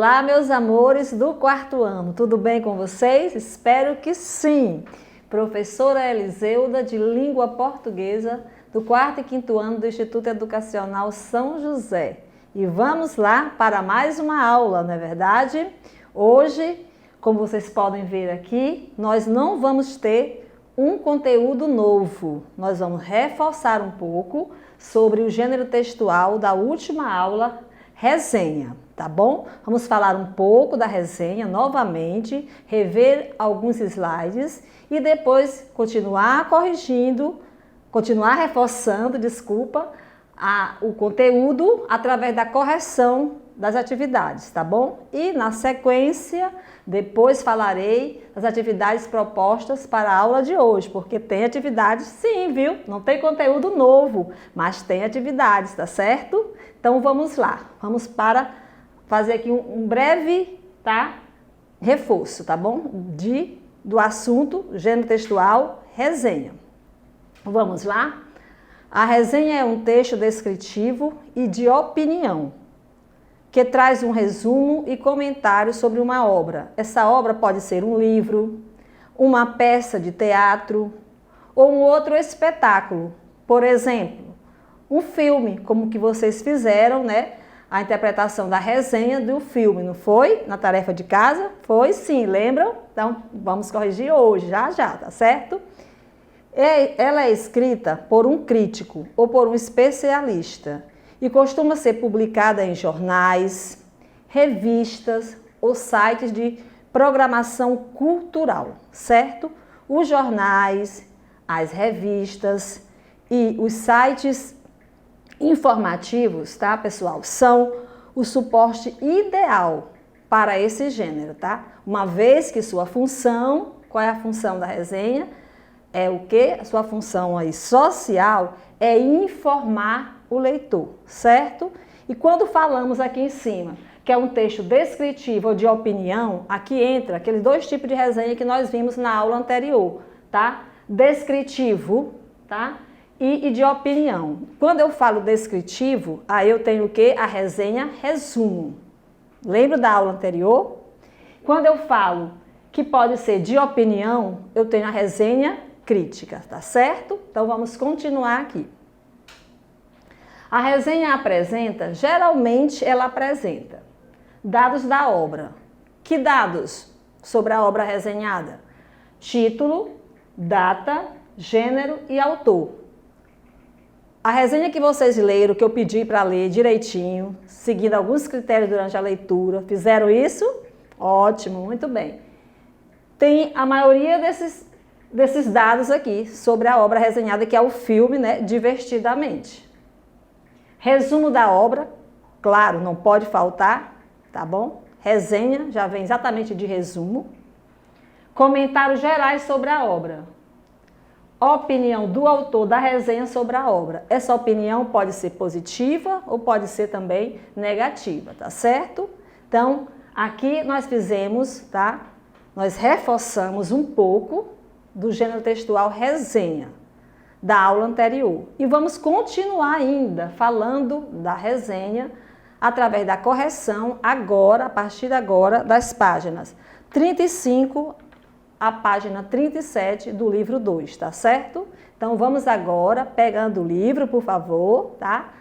Olá, meus amores do quarto ano, tudo bem com vocês? Espero que sim! Professora Eliseuda de Língua Portuguesa do quarto e quinto ano do Instituto Educacional São José. E vamos lá para mais uma aula, não é verdade? Hoje, como vocês podem ver aqui, nós não vamos ter um conteúdo novo. Nós vamos reforçar um pouco sobre o gênero textual da última aula, resenha, tá bom? Vamos falar um pouco da resenha novamente, rever alguns slides e depois continuar corrigindo, continuar reforçando, o conteúdo através da correção das atividades, tá bom? E na sequência, depois falarei das atividades propostas para a aula de hoje, porque tem atividades sim, viu? Não tem conteúdo novo, mas tem atividades, tá certo? Então vamos lá, vamos para fazer aqui um breve, reforço, tá bom? Do assunto, gênero textual, resenha. Vamos lá? A resenha é um texto descritivo e de opinião, que traz um resumo e comentário sobre uma obra. Essa obra pode ser um livro, uma peça de teatro ou um outro espetáculo. Por exemplo, um filme, como que vocês fizeram, né? A interpretação da resenha do filme, não foi? Na tarefa de casa? Foi sim, lembram? Então, vamos corrigir hoje, já, tá certo? Ela é escrita por um crítico ou por um especialista e costuma ser publicada em jornais, revistas ou sites de programação cultural, certo? Os jornais, as revistas e os sites informativos, tá, pessoal, são o suporte ideal para esse gênero, tá? Uma vez que sua função, qual é a função da resenha? É o quê? A sua função aí social é informar o leitor, certo? E quando falamos aqui em cima, que é um texto descritivo ou de opinião, aqui entra aqueles dois tipos de resenha que nós vimos na aula anterior, tá? Descritivo, tá? E de opinião. Quando eu falo descritivo, aí eu tenho o quê? A resenha resumo. Lembra da aula anterior? Quando eu falo que pode ser de opinião, eu tenho a resenha crítica, tá certo? Então vamos continuar aqui. A resenha geralmente ela apresenta dados da obra. Que dados sobre a obra resenhada? Título, data, gênero e autor. A resenha que vocês leram, que eu pedi para ler direitinho, seguindo alguns critérios durante a leitura, fizeram isso? Ótimo, muito bem. Tem a maioria desses dados aqui sobre a obra resenhada, que é o filme, né, Divertidamente. Resumo da obra, claro, não pode faltar, tá bom? Resenha já vem exatamente de resumo. Comentários gerais sobre a obra. Opinião do autor da resenha sobre a obra. Essa opinião pode ser positiva ou pode ser também negativa, tá certo? Então, aqui nós fizemos, tá? Nós reforçamos um pouco do gênero textual resenha da aula anterior. E vamos continuar ainda falando da resenha através da correção agora, a partir de agora, das páginas 35 a página 37 do livro 2, tá certo? Então vamos agora, pegando o livro, por favor, tá?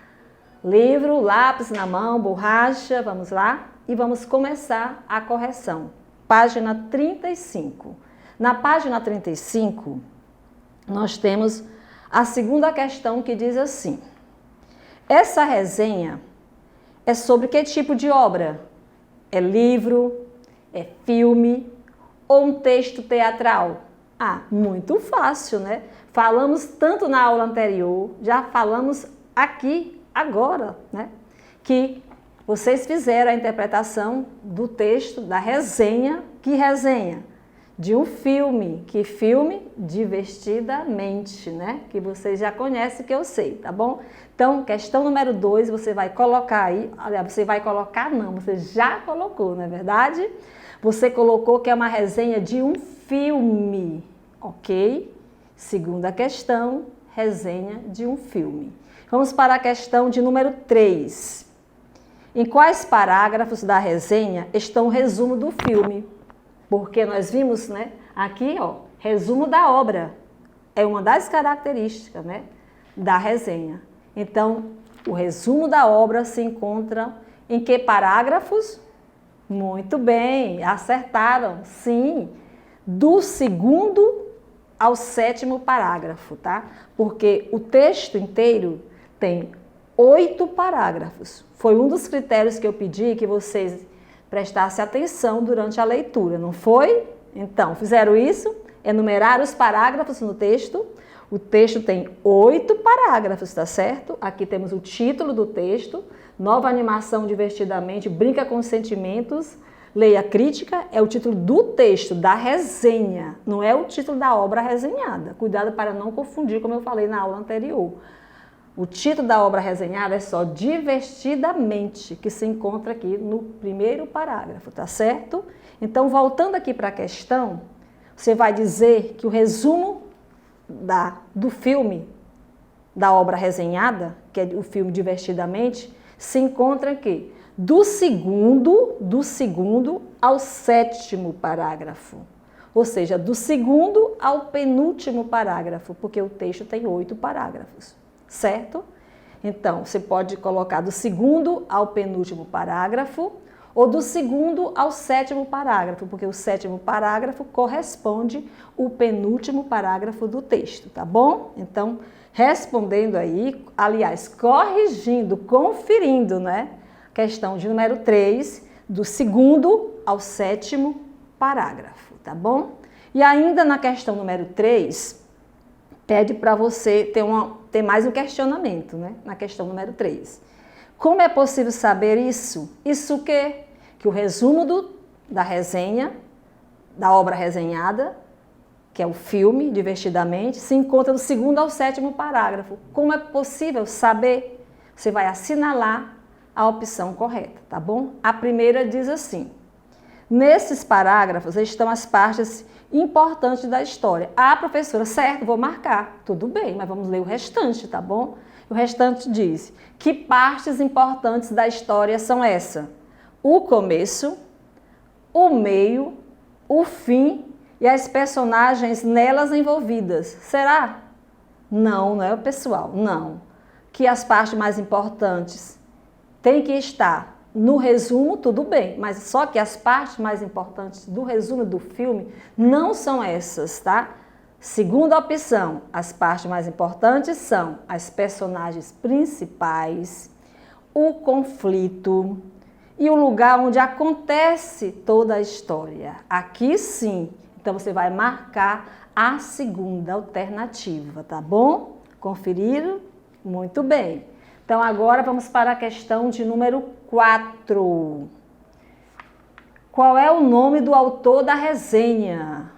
Livro, lápis na mão, borracha, vamos lá? E vamos começar a correção. Página 35. Na página 35, nós temos a segunda questão que diz assim: essa resenha é sobre que tipo de obra? É livro? É filme? Ou um texto teatral? Muito fácil, né? Falamos tanto na aula anterior, já falamos aqui agora, né? Que vocês fizeram a interpretação do texto da resenha. Que resenha? De um filme. Que filme? Divertidamente, né? Que vocês já conhecem, que eu sei, tá bom? Então, questão número 2, você vai colocar aí, aliás, você vai colocar não, você já colocou, não é verdade? Você colocou que é uma resenha de um filme, ok? Segunda questão, resenha de um filme. Vamos para a questão de número 3. Em quais parágrafos da resenha estão o resumo do filme? Porque nós vimos, né, aqui, ó, resumo da obra. É uma das características, né, da resenha. Então, o resumo da obra se encontra em que parágrafos? Muito bem, acertaram, sim. Do 2º ao 7º parágrafo, tá? Porque o texto inteiro tem 8 parágrafos. Foi um dos critérios que eu pedi que vocês prestassem atenção durante a leitura, não foi? Então, fizeram isso? Enumeraram os parágrafos no texto. O texto tem 8 parágrafos, tá certo? Aqui temos o título do texto, Nova Animação Divertidamente, Brinca com Sentimentos, Leia Crítica, é o título do texto, da resenha, não é o título da obra resenhada. Cuidado para não confundir, como eu falei na aula anterior. O título da obra resenhada é só Divertidamente, que se encontra aqui no 1º parágrafo, tá certo? Então, voltando aqui para a questão, você vai dizer que o resumo do filme, da obra resenhada, que é o filme Divertidamente, se encontra aqui do 2º ao 7º parágrafo. Ou seja, do 2º ao penúltimo parágrafo, porque o texto tem 8 parágrafos, certo? Então, você pode colocar do 2º ao penúltimo parágrafo ou do 2º ao 7º parágrafo, porque o 7º parágrafo corresponde ao penúltimo parágrafo do texto, tá bom? Então, respondendo aí, aliás, corrigindo, conferindo, né? Questão de número 3, do 2º ao 7º parágrafo, tá bom? E ainda na questão número 3, pede para você ter mais um questionamento, né? Na questão número 3. Como é possível saber isso? Isso o quê? Que o resumo da resenha, da obra resenhada, que é o filme, Divertidamente, se encontra do 2º ao 7º parágrafo. Como é possível saber? Você vai assinalar a opção correta, tá bom? A primeira diz assim: nesses parágrafos estão as partes importantes da história. Ah, professora, certo, vou marcar. Tudo bem, mas vamos ler o restante, tá bom? O restante diz: que partes importantes da história são essa? O começo, o meio, o fim e as personagens nelas envolvidas. Será? Não, não é o pessoal, não. Que as partes mais importantes têm que estar no resumo, tudo bem, mas só que as partes mais importantes do resumo do filme não são essas, tá? Segunda opção, as partes mais importantes são as personagens principais, o conflito e o lugar onde acontece toda a história. Aqui sim, então você vai marcar a segunda alternativa, tá bom? Conferiram? Muito bem. Então agora vamos para a questão de número 4. Qual é o nome do autor da resenha?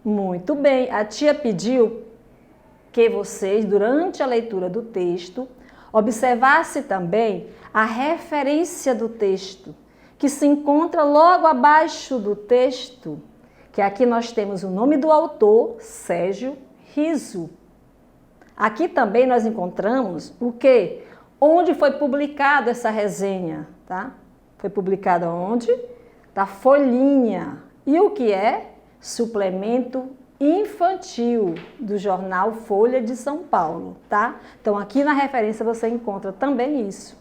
Muito bem, a tia pediu que vocês, durante a leitura do texto, observassem também a referência do texto, que se encontra logo abaixo do texto, que aqui nós temos o nome do autor, Sérgio Riso. Aqui também nós encontramos o quê? Onde foi publicada essa resenha, tá? Foi publicada onde? Da Folhinha. E o que é? Suplemento infantil do jornal Folha de São Paulo, tá? Então aqui na referência você encontra também isso.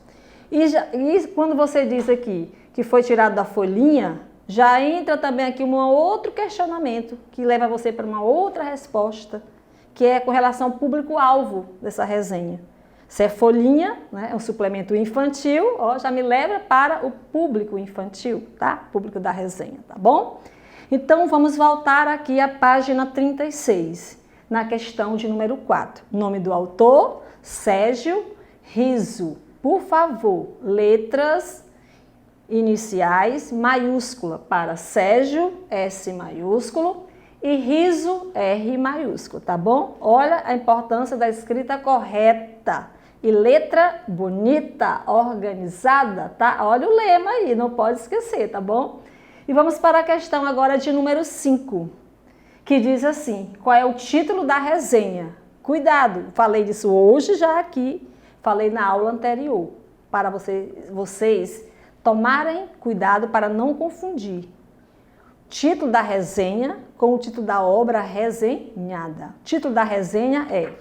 E quando você diz aqui que foi tirado da Folhinha, já entra também aqui um outro questionamento que leva você para uma outra resposta, que é com relação ao público-alvo dessa resenha. Se é Folhinha, né, é um suplemento infantil, ó, já me leva para o público infantil, tá? Público da resenha, tá bom? Então, vamos voltar aqui à página 36, na questão de número 4. Nome do autor, Sérgio Riso. Por favor, letras iniciais, maiúscula para Sérgio, S maiúsculo, e Riso, R maiúsculo, tá bom? Olha a importância da escrita correta. E letra bonita, organizada, tá? Olha o lema aí, não pode esquecer, tá bom? E vamos para a questão agora de número 5, que diz assim: qual é o título da resenha? Cuidado, falei disso hoje já aqui, falei na aula anterior. para vocês tomarem cuidado para não confundir título da resenha com o título da obra resenhada. O título da resenha é,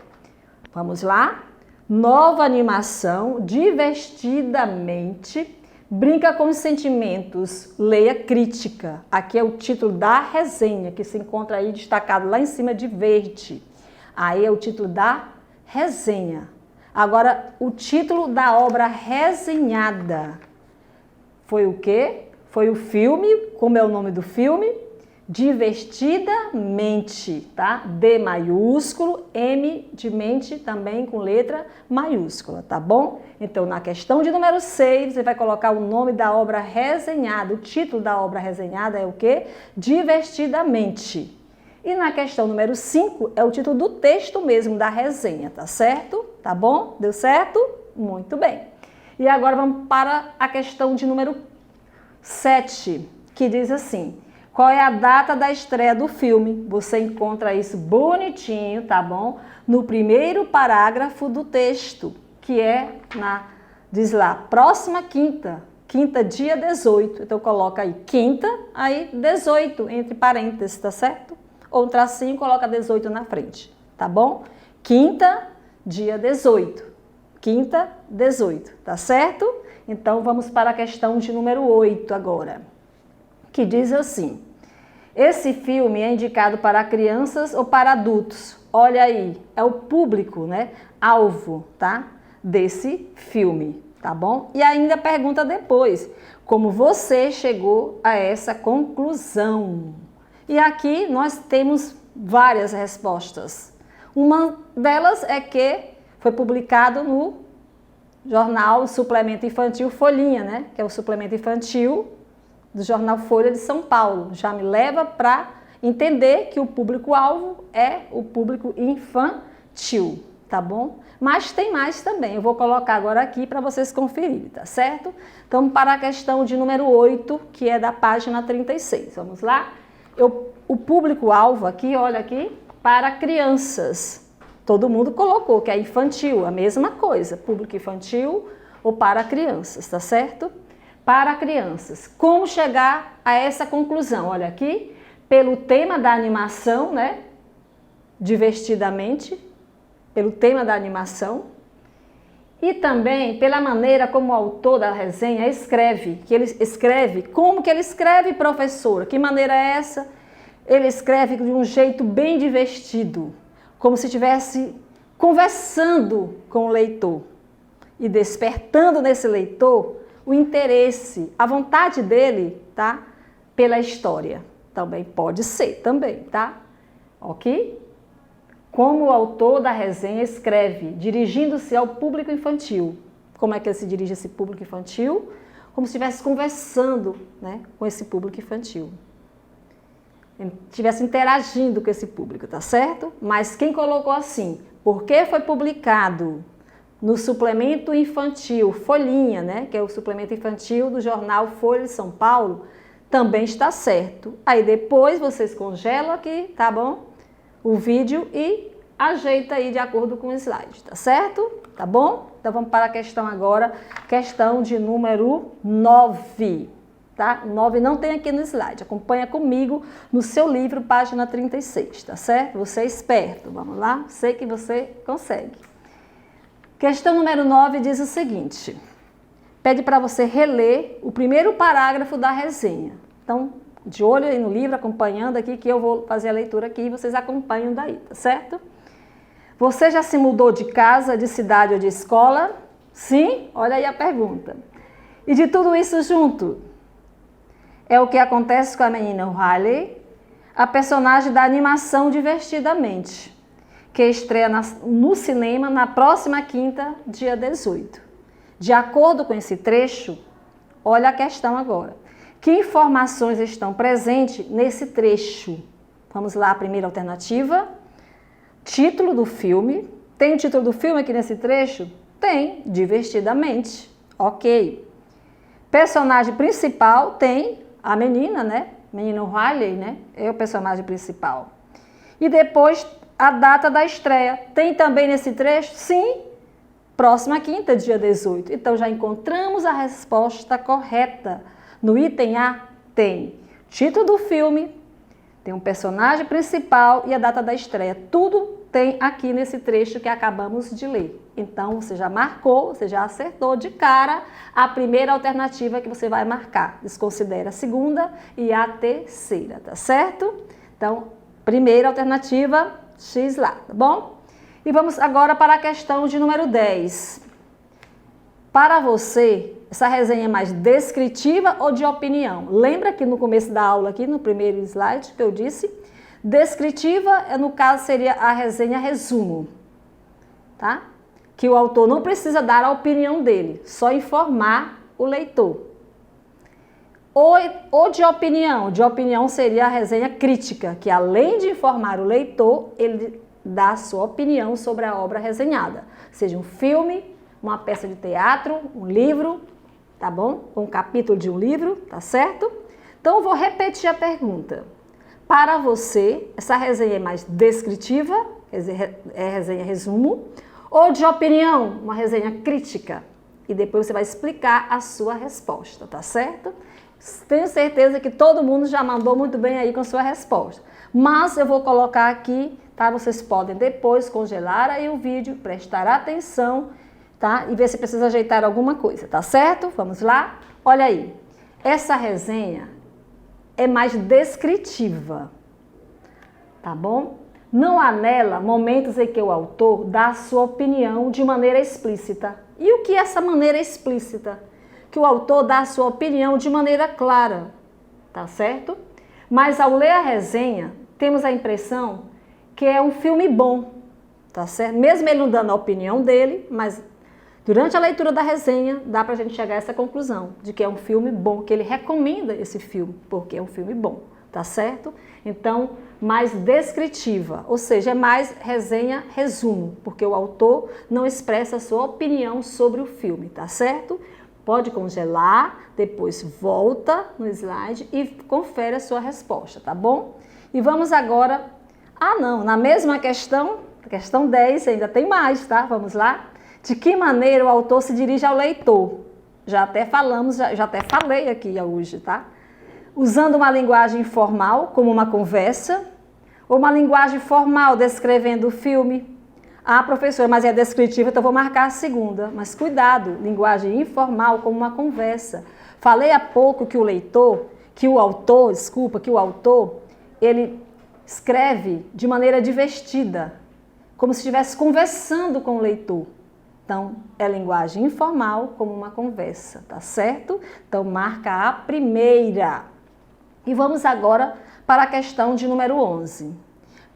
vamos lá, nova animação, divertidamente, brinca com os sentimentos, leia crítica. Aqui é o título da resenha, que se encontra aí destacado lá em cima de verde. Aí é o título da resenha. Agora, o título da obra resenhada foi o quê? Foi o filme, como é o nome do filme? Divertidamente, tá? D maiúsculo, M de mente também com letra maiúscula, tá bom? Então, na questão de número 6, você vai colocar o nome da obra resenhada. O título da obra resenhada é o quê? Divertidamente. E na questão número 5, é o título do texto mesmo da resenha, tá certo? Tá bom? Deu certo? Muito bem. E agora vamos para a questão de número 7, que diz assim: qual é a data da estreia do filme? Você encontra isso bonitinho, tá bom? No primeiro parágrafo do texto, que é diz lá, próxima quinta, dia 18. Então coloca aí quinta, aí 18 entre parênteses, tá certo? Ou um tracinho, coloca 18 na frente, tá bom? Quinta, dia 18. Quinta, 18, tá certo? Então, vamos para a questão de número 8 agora, que diz assim: esse filme é indicado para crianças ou para adultos? Olha aí, é o público, né? Alvo, tá? Desse filme, tá bom? E ainda pergunta depois, como você chegou a essa conclusão? E aqui nós temos várias respostas. Uma delas é que foi publicado no jornal Suplemento Infantil Folhinha, né? Que é o suplemento infantil do jornal Folha de São Paulo. Já me leva para entender que o público-alvo é o público infantil, tá bom? Mas tem mais também, eu vou colocar agora aqui para vocês conferirem, tá certo? Então, para a questão de número 8, que é da página 36. Vamos lá? O público-alvo aqui, olha aqui, para crianças. Todo mundo colocou que é infantil, a mesma coisa, público infantil ou para crianças, tá certo? Para crianças. Como chegar a essa conclusão? Olha aqui, pelo tema da animação, né? Divertidamente, pelo tema da animação, e também pela maneira como o autor da resenha escreve, como que ele escreve, professora? Que maneira é essa? Ele escreve de um jeito bem divertido, como se estivesse conversando com o leitor e despertando nesse leitor o interesse, a vontade dele, tá? Pela história. Também pode ser, também, tá? Ok? Como o autor da resenha escreve, dirigindo-se ao público infantil. Como é que ele se dirige a esse público infantil? Como se estivesse conversando, né, com esse público infantil. Estivesse interagindo com esse público, tá certo? Mas quem colocou assim, porque foi publicado no suplemento infantil Folhinha, né, que é o suplemento infantil do jornal Folha de São Paulo, também está certo. Aí depois vocês congelam aqui, tá bom? O vídeo e ajeita aí de acordo com o slide, tá certo? Tá bom? Então vamos para a questão agora, questão de número 9. Tá? 9 não tem aqui no slide, acompanha comigo no seu livro, página 36, tá certo? Você é esperto, vamos lá? Sei que você consegue. Questão número 9 diz o seguinte, pede para você reler o primeiro parágrafo da resenha. Então, de olho aí no livro, acompanhando aqui, que eu vou fazer a leitura aqui e vocês acompanham daí, tá certo? Você já se mudou de casa, de cidade ou de escola? Sim? Olha aí a pergunta. E de tudo isso junto? É o que acontece com a menina Riley, a personagem da animação Divertidamente, que estreia no cinema na próxima quinta, dia 18. De acordo com esse trecho, olha a questão agora. Que informações estão presentes nesse trecho? Vamos lá, a primeira alternativa. Título do filme. Tem o título do filme aqui nesse trecho? Tem, Divertidamente. Ok. Personagem principal tem a menina, né? Menina Riley, né? É o personagem principal. E depois, a data da estreia. Tem também nesse trecho? Sim. Próxima quinta, dia 18. Então, já encontramos a resposta correta. No item A, tem título do filme, tem um personagem principal e a data da estreia. Tudo tem aqui nesse trecho que acabamos de ler. Então, você já marcou, você já acertou de cara a primeira alternativa que você vai marcar. Desconsidera a segunda e a terceira, tá certo? Então, primeira alternativa, X lá, tá bom? E vamos agora para a questão de número 10. Para você, essa resenha é mais descritiva ou de opinião? Lembra que no começo da aula, aqui no primeiro slide que eu disse, descritiva, no caso, seria a resenha resumo, tá? Que o autor não precisa dar a opinião dele, só informar o leitor. Ou de opinião seria a resenha crítica, que além de informar o leitor, ele dá a sua opinião sobre a obra resenhada, seja um filme, uma peça de teatro, um livro, tá bom? Um capítulo de um livro, tá certo? Então, eu vou repetir a pergunta. Para você, essa resenha é mais descritiva, é resenha resumo, ou de opinião, uma resenha crítica? E depois você vai explicar a sua resposta, tá certo? Tenho certeza que todo mundo já mandou muito bem aí com sua resposta. Mas eu vou colocar aqui, tá? Vocês podem depois congelar aí o vídeo, prestar atenção, tá? E ver se precisa ajeitar alguma coisa, tá certo? Vamos lá? Olha aí, essa resenha é mais descritiva, tá bom? Não há nela momentos em que o autor dá a sua opinião de maneira explícita. E o que é essa maneira explícita? Que o autor dá a sua opinião de maneira clara, tá certo? Mas ao ler a resenha, temos a impressão que é um filme bom, tá certo? Mesmo ele não dando a opinião dele, mas durante a leitura da resenha, dá pra gente chegar a essa conclusão, de que é um filme bom, que ele recomenda esse filme, porque é um filme bom, tá certo? Então, mais descritiva, ou seja, é mais resenha resumo, porque o autor não expressa a sua opinião sobre o filme, tá certo? Pode congelar, depois volta no slide e confere a sua resposta, tá bom? E vamos agora... na mesma questão 10 ainda tem mais, tá? Vamos lá? De que maneira o autor se dirige ao leitor? Já até falei aqui hoje, tá? Usando uma linguagem informal, como uma conversa, ou uma linguagem formal descrevendo o filme. Professora, mas é descritiva, então vou marcar a segunda. Mas cuidado, linguagem informal como uma conversa. Falei há pouco que o autor, ele escreve de maneira divertida, como se estivesse conversando com o leitor. Então, é linguagem informal como uma conversa, tá certo? Então, marca a primeira. E vamos agora para a questão de número 11.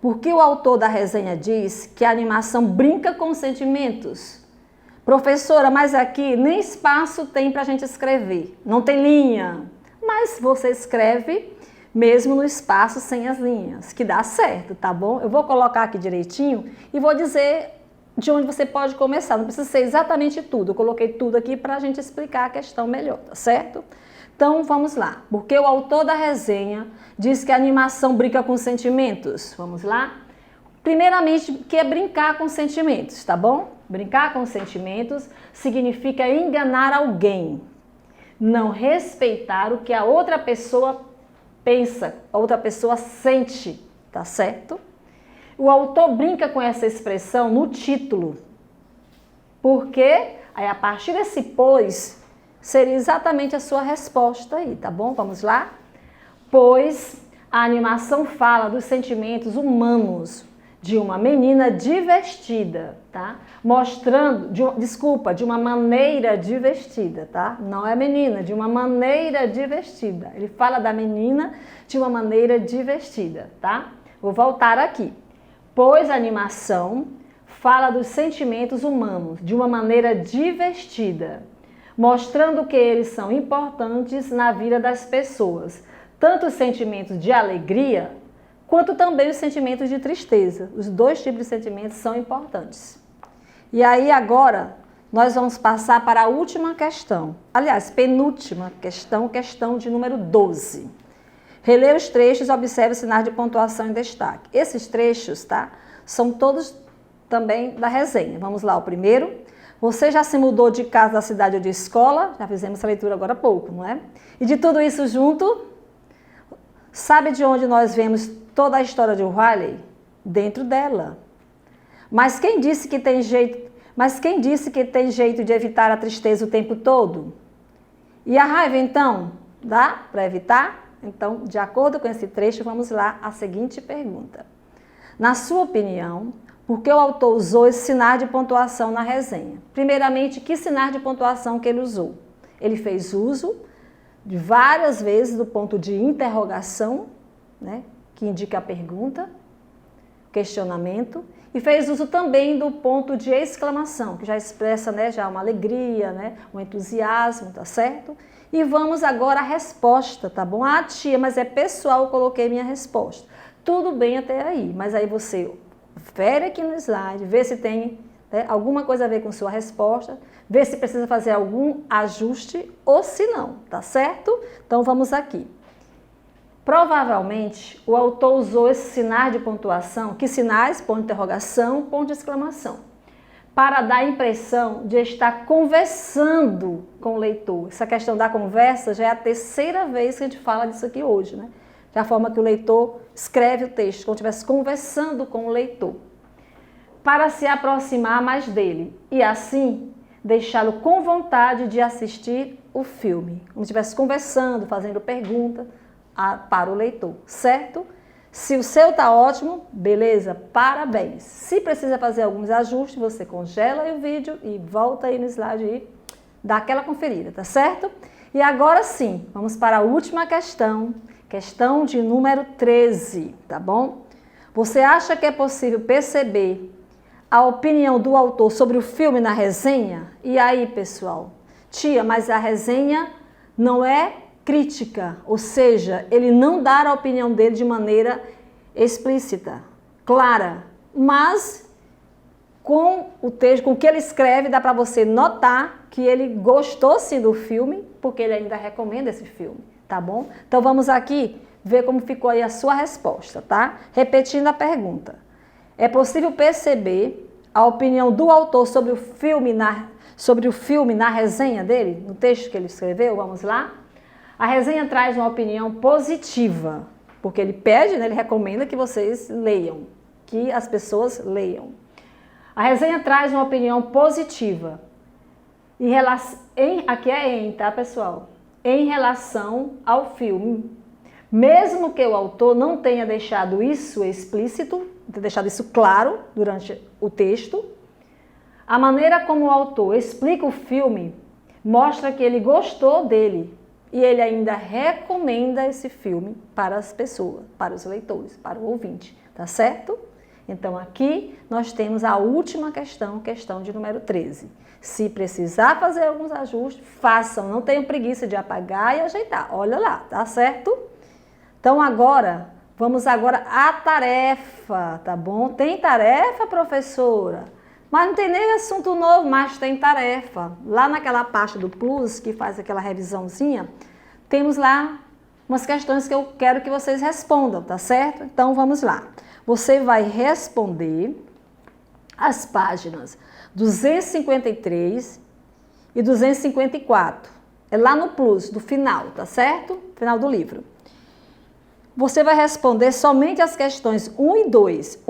Por que o autor da resenha diz que a animação brinca com sentimentos? Professora, mas aqui nem espaço tem para a gente escrever, não tem linha. Mas você escreve mesmo no espaço sem as linhas, que dá certo, tá bom? Eu vou colocar aqui direitinho e vou dizer de onde você pode começar. Não precisa ser exatamente tudo, eu coloquei tudo aqui para a gente explicar a questão melhor, tá certo? Então, vamos lá. Porque o autor da resenha diz que a animação brinca com sentimentos. Vamos lá? Primeiramente, que é brincar com sentimentos, tá bom? Brincar com sentimentos significa enganar alguém. Não respeitar o que a outra pessoa pensa, a outra pessoa sente, tá certo? O autor brinca com essa expressão no título. Porque aí, a partir desse pois, seria exatamente a sua resposta aí, tá bom? Vamos lá? Pois a animação fala dos sentimentos humanos de uma menina divertida, tá? Mostrando, de uma maneira divertida, tá? Não é menina, de uma maneira divertida. Ele fala da menina de uma maneira divertida, tá? Vou voltar aqui. Pois a animação fala dos sentimentos humanos de uma maneira divertida, mostrando que eles são importantes na vida das pessoas, tanto os sentimentos de alegria, quanto também os sentimentos de tristeza. Os dois tipos de sentimentos são importantes. E aí agora nós vamos passar para a última questão. Aliás, penúltima questão de número 12. Releia os trechos e observe os sinais de pontuação em destaque. Esses trechos, tá? São todos também da resenha. Vamos lá, o primeiro. Você já se mudou de casa, da cidade ou de escola? Já fizemos essa leitura agora há pouco, não é? E de tudo isso junto, sabe de onde nós vemos toda a história de Wiley? Dentro dela. Mas quem disse que tem jeito de evitar a tristeza o tempo todo? E a raiva, então? Dá para evitar? Então, de acordo com esse trecho, vamos lá à seguinte pergunta. Na sua opinião, por que o autor usou esse sinal de pontuação na resenha? Primeiramente, que sinal de pontuação que ele usou? Ele fez uso de várias vezes do ponto de interrogação, né, que indica a pergunta, questionamento, e fez uso também do ponto de exclamação, que já expressa, né, já uma alegria, né, um entusiasmo, tá certo? E vamos agora à resposta, tá bom? Ah, tia, mas é pessoal, eu coloquei minha resposta. Tudo bem até aí, mas aí você confere aqui no slide, vê se tem, né, alguma coisa a ver com sua resposta, vê se precisa fazer algum ajuste ou se não, tá certo? Então vamos aqui. Provavelmente o autor usou esses sinais de pontuação, que sinais? Ponto de interrogação, ponto de exclamação, para dar a impressão de estar conversando com o leitor. Essa questão da conversa já é a terceira vez que a gente fala disso aqui hoje, né? Da forma que o leitor escreve o texto, como se estivesse conversando com o leitor, para se aproximar mais dele e assim deixá-lo com vontade de assistir o filme, como se estivesse conversando, fazendo pergunta para o leitor, certo? Se o seu está ótimo, beleza, parabéns. Se precisa fazer alguns ajustes, você congela aí o vídeo e volta aí no slide e dá aquela conferida, tá certo? E agora sim, vamos para a última questão, questão de número 13, tá bom? Você acha que é possível perceber a opinião do autor sobre o filme na resenha? E aí, pessoal? Tia, mas a resenha não é crítica, ou seja, ele não dá a opinião dele de maneira explícita, clara, mas com o texto, com o que ele escreve, dá para você notar que ele gostou sim do filme, porque ele ainda recomenda esse filme, tá bom? Então vamos aqui ver como ficou aí a sua resposta, tá? Repetindo a pergunta. É possível perceber a opinião do autor sobre o filme na resenha dele, no texto que ele escreveu? Vamos lá? A resenha traz uma opinião positiva, porque ele pede, né, ele recomenda que vocês leiam, que as pessoas leiam. A resenha traz uma opinião positiva, aqui é em, tá, pessoal? Em relação ao filme, mesmo que o autor não tenha deixado isso explícito, tenha deixado isso claro durante o texto, a maneira como o autor explica o filme mostra que ele gostou dele. E ele ainda recomenda esse filme para as pessoas, para os leitores, para o ouvinte, tá certo? Então aqui nós temos a última questão, questão de número 13. Se precisar fazer alguns ajustes, façam, não tenham preguiça de apagar e ajeitar. Olha lá, tá certo? Então agora, vamos agora à tarefa, tá bom? Tem tarefa, professora? Mas não tem nem assunto novo, mas tem tarefa. Lá naquela pasta do Plus, que faz aquela revisãozinha, temos lá umas questões que eu quero que vocês respondam, tá certo? Então vamos lá. Você vai responder as páginas 253 e 254. É lá no Plus, do final, tá certo? Final do livro. Você vai responder somente as questões 1 e 2.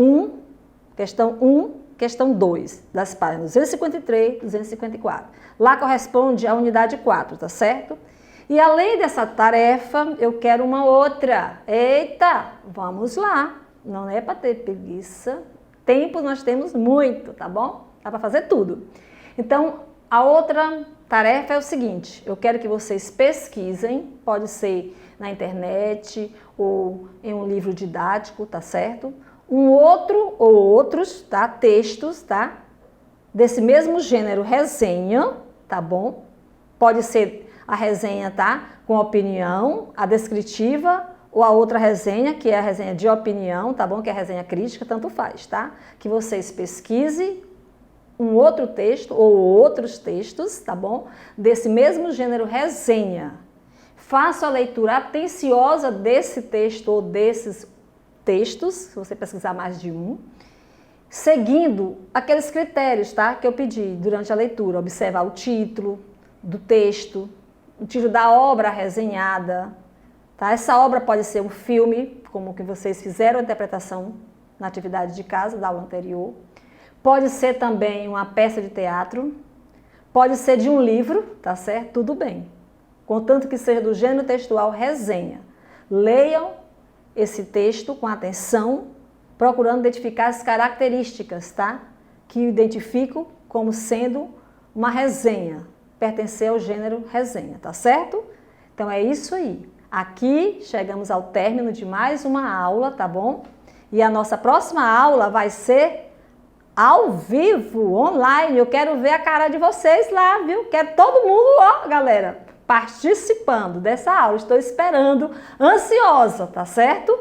Questão 1, questão 2, das páginas 253 e 254. Lá corresponde à unidade 4, tá certo? E além dessa tarefa, eu quero uma outra. Eita, vamos lá. Não é para ter preguiça. Tempo nós temos muito, tá bom? Dá para fazer tudo. Então, a outra tarefa é o seguinte. Eu quero que vocês pesquisem, pode ser na internet ou em um livro didático, tá certo? Um outro ou outros, tá? Textos, tá? Desse mesmo gênero, resenha, tá bom? Pode ser a resenha, tá? Com opinião, a descritiva ou a outra resenha, que é a resenha de opinião, tá bom? Que é a resenha crítica, tanto faz, tá? Que vocês pesquisem um outro texto ou outros textos, tá bom? Desse mesmo gênero, resenha. Faça a leitura atenciosa desse texto ou desses textos, se você pesquisar mais de um, seguindo aqueles critérios, tá? Que eu pedi durante a leitura. Observar o título do texto, o título da obra resenhada, tá? Essa obra pode ser um filme, como que vocês fizeram a interpretação na atividade de casa da aula anterior. Pode ser também uma peça de teatro, pode ser de um livro, tá certo? Tudo bem. Contanto que seja do gênero textual resenha. Leiam esse texto com atenção, procurando identificar as características, tá? Que identifico como sendo uma resenha, pertencer ao gênero resenha, tá certo? Então é isso aí. Aqui chegamos ao término de mais uma aula, tá bom? E a nossa próxima aula vai ser ao vivo, online. Eu quero ver a cara de vocês lá, viu? Quero todo mundo, ó, galera, participando dessa aula. Estou esperando, ansiosa, tá certo?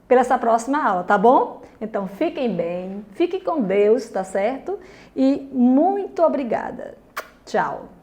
Pela essa próxima aula, tá bom? Então fiquem bem, fiquem com Deus, tá certo? E muito obrigada. Tchau.